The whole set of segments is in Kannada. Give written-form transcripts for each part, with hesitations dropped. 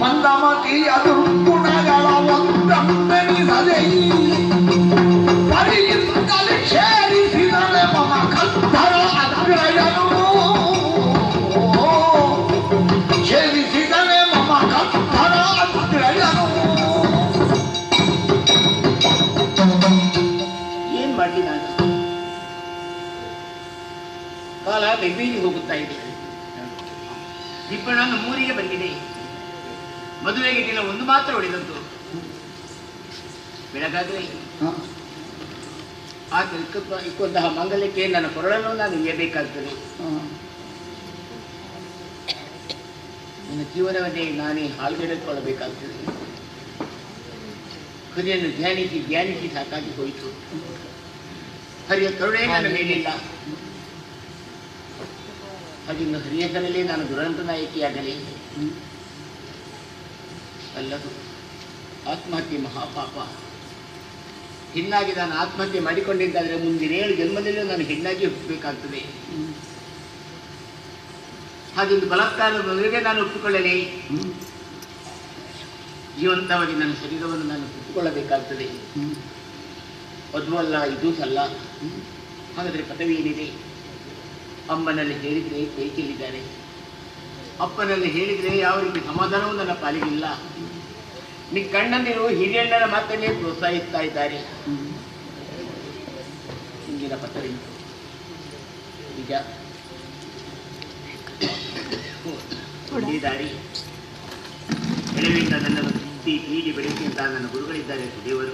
ಮಂದಮತಿಯ ದುರ್ಗುಣಗಳ ಒಂದೆನಿಸದೆ ಪರಿಯಿಂದಲೇ ಸೇರಿಸಿದರೆ ಮಮ ಕತ್ತಲ ಅಗ್ರಯನು ಸೇರಿಸಿದರೆ ಮಮ ಕತ್ತಲ ಅಗ್ರಯನು. ಏನ್ ಮಾಡಲಿ ನಾನು? ಕಾಲ ಬೆಂಬೀರಿ ಹೋಗುತ್ತಾ ಇದೆ. ದಿಬ್ಬಣ ನಮ್ಮೂರಿಗೆ ಬಂದಿದೆ. ಮದುವೆಗೆ ದಿನ ಒಂದು ಮಾತ್ರ ಉಳಿದಂತು. ಬೆಳಗಾದ್ರೆ ಆ ಇಕ್ಕೊಂತಹ ಮಂಗಲಕ್ಕೆ ನನ್ನ ಕೊರಳನ್ನು ನಾನು ಇಯಬೇಕಾಗ್ತದೆ. ನನ್ನ ಜೀವನವನ್ನೇ ನಾನೇ ಹಾಳುಗೆಡಕೊಳ್ಳಬೇಕಾಗ್ತದೆ. ಹರಿಯನ್ನು ಧ್ಯಾನಿಸಿ ಧ್ಯಾನಿಸಿ ಸಾಕಾಗಿ ಹೋಯಿತು. ಹರಿಯ ಕರುಣೆ ನನ್ನ ಮೇಲಿಲ್ಲ. ಹಾಗಿನ್ನು ಹರಿಯದಲ್ಲೇ ನಾನು ದುರಂತ ನಾಯಕಿಯಾಗಲಿ. ಅಲ್ಲದು ಆತ್ಮಹತ್ಯೆ ಮಹಾಪಾಪ. ಹೆಣ್ಣಾಗಿ ನಾನು ಆತ್ಮಹತ್ಯೆ ಮಾಡಿಕೊಂಡಿದ್ದಾದರೆ ಮುಂದಿನ 7 ಜನ್ಮದಲ್ಲೂ ನಾನು ಹೆಣ್ಣಾಗಿ ಹುಟ್ಟಬೇಕಾಗ್ತದೆ. ಹಾಗೆಂದು ಬಲಾತ್ಕಾರದ ಮದುವೆಗೆ ನಾನು ಒಪ್ಪಿಕೊಳ್ಳಲಿ. ಜೀವಂತವಾಗಿ ನನ್ನ ಶರೀರವನ್ನು ನಾನು ಒಪ್ಪಿಕೊಳ್ಳಬೇಕಾಗ್ತದೆ. ಅದು ಅಲ್ಲ, ಇದು ಅಲ್ಲ. ಹಾಗಾದರೆ ಪದವಿ ಏನಿದೆ? ಅಮ್ಮನಲ್ಲಿ ಹೇಳಿದರೆ ಕೈ ಕೇಳಿದ್ದಾರೆ, ಅಪ್ಪನಲ್ಲಿ ಹೇಳಿದರೆ ಯಾವ ರೀತಿ ಸಮಾಧಾನವೂ ನನ್ನ ಪಾಲಿಗಿಲ್ಲ. ನೀ ಕಣ್ಣಂದಿರು ಹಿರಿಯಣ್ಣನ ಮಾತನ್ನೇ ಪ್ರೋತ್ಸಾಹಿಸ್ತಾ ಇದ್ದಾರೆ. ಹಿಂದಿನ ಪತ್ರವಿ ನಿಜ ಈ ದಾರಿ ಎಳವಿಂದ ನನ್ನನ್ನು ತಿದ್ದಿ ತೀಡಿ ಬೆಳೆಸಿ ಅಂತ ನನ್ನ ಗುರುಗಳಿದ್ದಾರೆ ದೇವರು.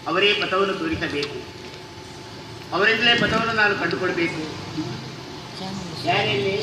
ಅವರೇ ಪಥವನ್ನು ತೋರಿಸಬೇಕು. ಅವರಿಂದಲೇ ಪಥವನ್ನು ನಾನು ಕಂಡುಕೊಳ್ಬೇಕು. ಯಾರಲ್ಲಿ